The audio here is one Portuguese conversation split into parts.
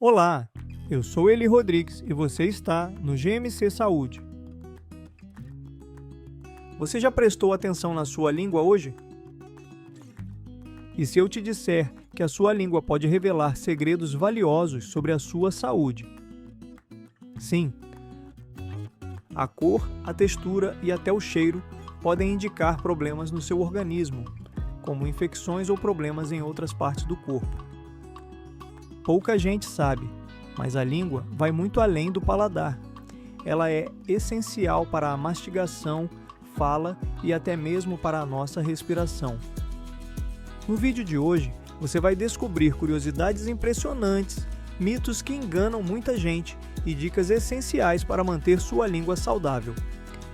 Olá, eu sou Eli Rodrigues e você está no GMC Saúde. Você já prestou atenção na sua língua hoje? E se eu te disser que a sua língua pode revelar segredos valiosos sobre a sua saúde? Sim, a cor, a textura e até o cheiro podem indicar problemas no seu organismo, como infecções ou problemas em outras partes do corpo. Pouca gente sabe, mas a língua vai muito além do paladar. Ela é essencial para a mastigação, fala e até mesmo para a nossa respiração. No vídeo de hoje, você vai descobrir curiosidades impressionantes, mitos que enganam muita gente e dicas essenciais para manter sua língua saudável.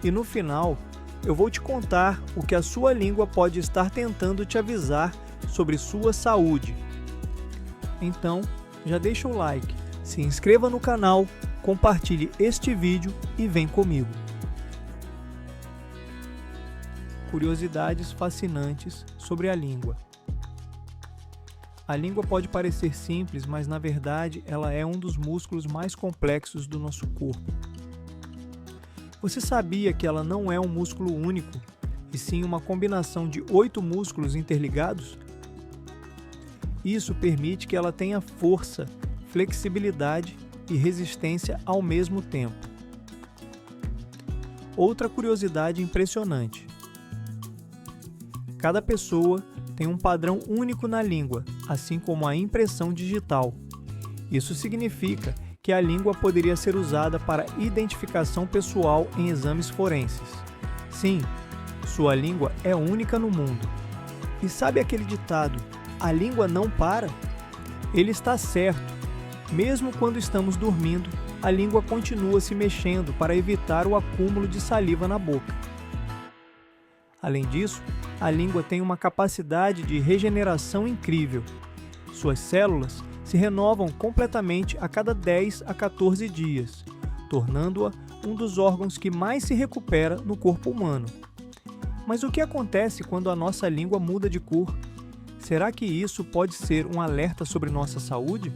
E no final, eu vou te contar o que a sua língua pode estar tentando te avisar sobre sua saúde. Então, já deixa o like, se inscreva no canal, compartilhe este vídeo e vem comigo. Curiosidades fascinantes sobre a língua. A língua pode parecer simples, mas na verdade ela é um dos músculos mais complexos do nosso corpo. Você sabia que ela não é um músculo único, e sim uma combinação de 8 músculos interligados? Isso permite que ela tenha força, flexibilidade e resistência ao mesmo tempo. Outra curiosidade impressionante. Cada pessoa tem um padrão único na língua, assim como a impressão digital. Isso significa que a língua poderia ser usada para identificação pessoal em exames forenses. Sim, sua língua é única no mundo. E sabe aquele ditado, a língua não para? Ele está certo. Mesmo quando estamos dormindo, a língua continua se mexendo para evitar o acúmulo de saliva na boca. Além disso, a língua tem uma capacidade de regeneração incrível. Suas células se renovam completamente a cada 10 a 14 dias, tornando-a um dos órgãos que mais se recupera no corpo humano. Mas o que acontece quando a nossa língua muda de cor? Será que isso pode ser um alerta sobre nossa saúde?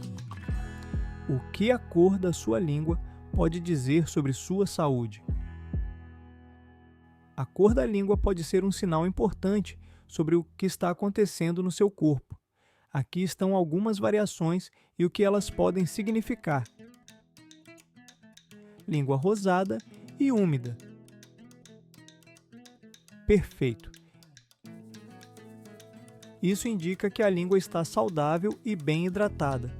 O que a cor da sua língua pode dizer sobre sua saúde? A cor da língua pode ser um sinal importante sobre o que está acontecendo no seu corpo. Aqui estão algumas variações e o que elas podem significar. Língua rosada e úmida. Perfeito. Isso indica que a língua está saudável e bem hidratada.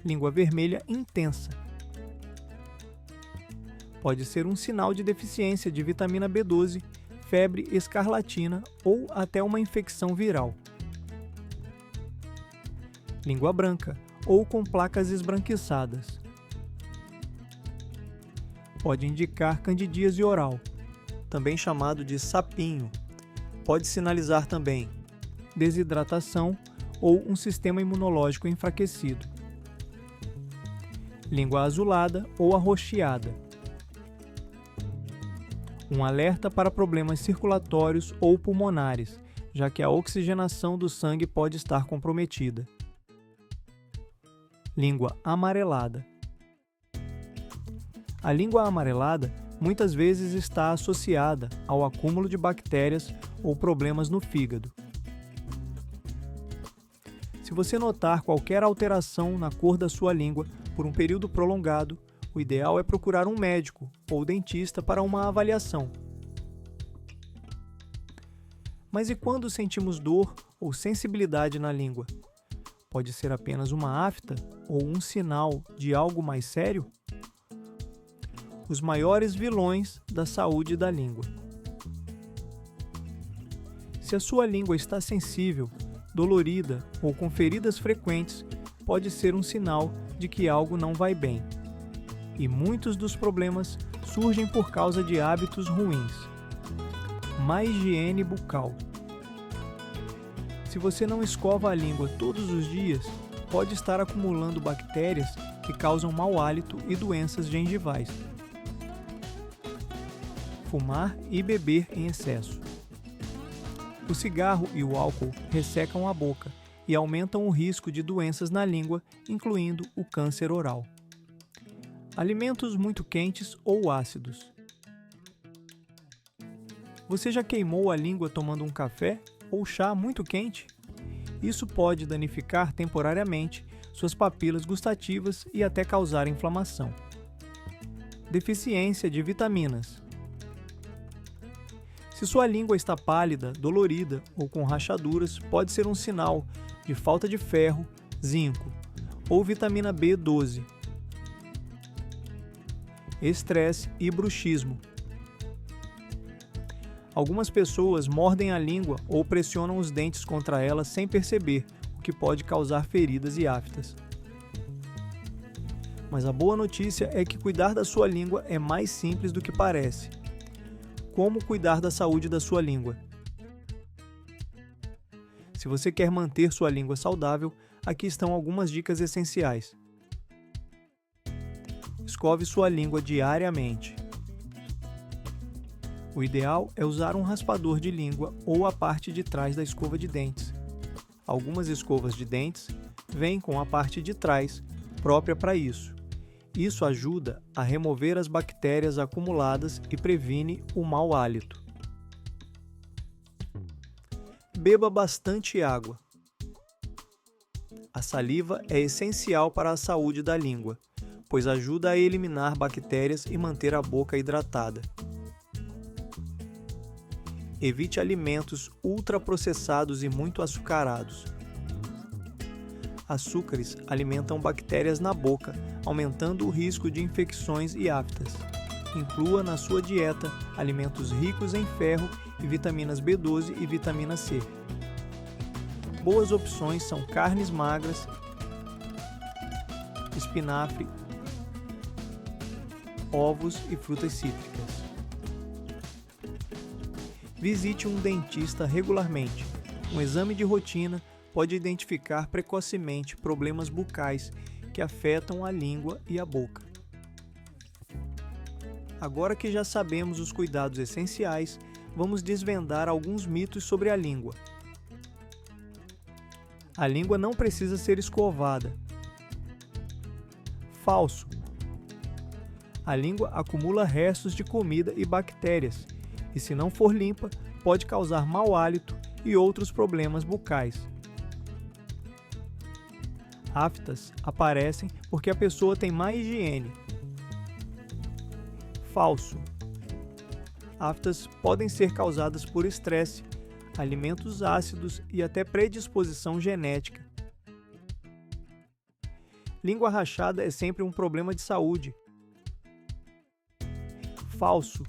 Língua vermelha intensa. Pode ser um sinal de deficiência de vitamina B12, febre escarlatina ou até uma infecção viral. Língua branca ou com placas esbranquiçadas. Pode indicar candidíase oral, também chamado de sapinho. Pode sinalizar também desidratação ou um sistema imunológico enfraquecido. Língua azulada ou arroxeada. Um alerta para problemas circulatórios ou pulmonares, já que a oxigenação do sangue pode estar comprometida. Língua amarelada. A língua amarelada muitas vezes está associada ao acúmulo de bactérias ou problemas no fígado. Se você notar qualquer alteração na cor da sua língua por um período prolongado, o ideal é procurar um médico ou dentista para uma avaliação. Mas e quando sentimos dor ou sensibilidade na língua? Pode ser apenas uma afta ou um sinal de algo mais sério? Os maiores vilões da saúde da língua. Se a sua língua está sensível, dolorida ou com feridas frequentes, pode ser um sinal de que algo não vai bem. E muitos dos problemas surgem por causa de hábitos ruins. Má higiene bucal. Se você não escova a língua todos os dias, pode estar acumulando bactérias que causam mau hálito e doenças gengivais. Fumar e beber em excesso. O cigarro e o álcool ressecam a boca e aumentam o risco de doenças na língua, incluindo o câncer oral. Alimentos muito quentes ou ácidos. Você já queimou a língua tomando um café ou chá muito quente? Isso pode danificar temporariamente suas papilas gustativas e até causar inflamação. Deficiência de vitaminas. Se sua língua está pálida, dolorida ou com rachaduras, pode ser um sinal de falta de ferro, zinco ou vitamina B12. Estresse e bruxismo. Algumas pessoas mordem a língua ou pressionam os dentes contra ela sem perceber, o que pode causar feridas e aftas. Mas a boa notícia é que cuidar da sua língua é mais simples do que parece. Como cuidar da saúde da sua língua? Se você quer manter sua língua saudável, aqui estão algumas dicas essenciais. Escove sua língua diariamente. O ideal é usar um raspador de língua ou a parte de trás da escova de dentes. Algumas escovas de dentes vêm com a parte de trás, própria para isso. Isso ajuda a remover as bactérias acumuladas e previne o mau hálito. Beba bastante água. A saliva é essencial para a saúde da língua, pois ajuda a eliminar bactérias e manter a boca hidratada. Evite alimentos ultraprocessados e muito açucarados. Açúcares alimentam bactérias na boca, aumentando o risco de infecções e aftas. Inclua na sua dieta alimentos ricos em ferro e vitaminas B12 e vitamina C. Boas opções são carnes magras, espinafre, ovos e frutas cítricas. Visite um dentista regularmente. Um exame de rotina pode identificar precocemente problemas bucais que afetam a língua e a boca. Agora que já sabemos os cuidados essenciais, vamos desvendar alguns mitos sobre a língua. A língua não precisa ser escovada. Falso. A língua acumula restos de comida e bactérias, e se não for limpa, pode causar mau hálito e outros problemas bucais. Aftas aparecem porque a pessoa tem má higiene. Falso. Aftas podem ser causadas por estresse, alimentos ácidos e até predisposição genética. Língua rachada é sempre um problema de saúde. Falso.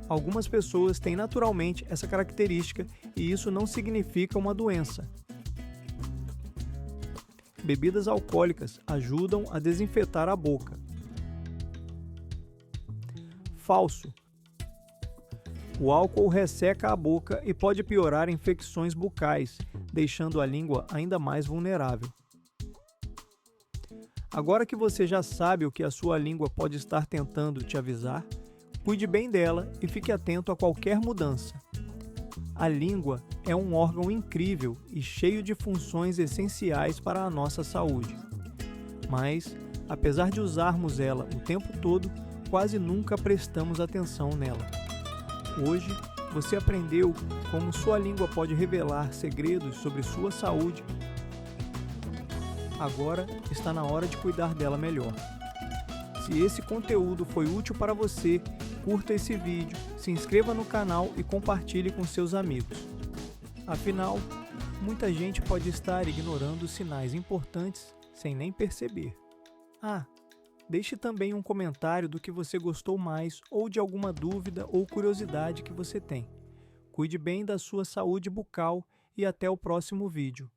Algumas pessoas têm naturalmente essa característica e isso não significa uma doença. Bebidas alcoólicas ajudam a desinfetar a boca. Falso. O álcool resseca a boca e pode piorar infecções bucais, deixando a língua ainda mais vulnerável. Agora que você já sabe o que a sua língua pode estar tentando te avisar, cuide bem dela e fique atento a qualquer mudança. A língua é um órgão incrível e cheio de funções essenciais para a nossa saúde. Mas, apesar de usarmos ela o tempo todo, quase nunca prestamos atenção nela. Hoje, você aprendeu como sua língua pode revelar segredos sobre sua saúde. Agora está na hora de cuidar dela melhor. Se esse conteúdo foi útil para você, curta esse vídeo, se inscreva no canal e compartilhe com seus amigos. Afinal, muita gente pode estar ignorando sinais importantes sem nem perceber. Deixe também um comentário do que você gostou mais ou de alguma dúvida ou curiosidade que você tem. Cuide bem da sua saúde bucal e até o próximo vídeo.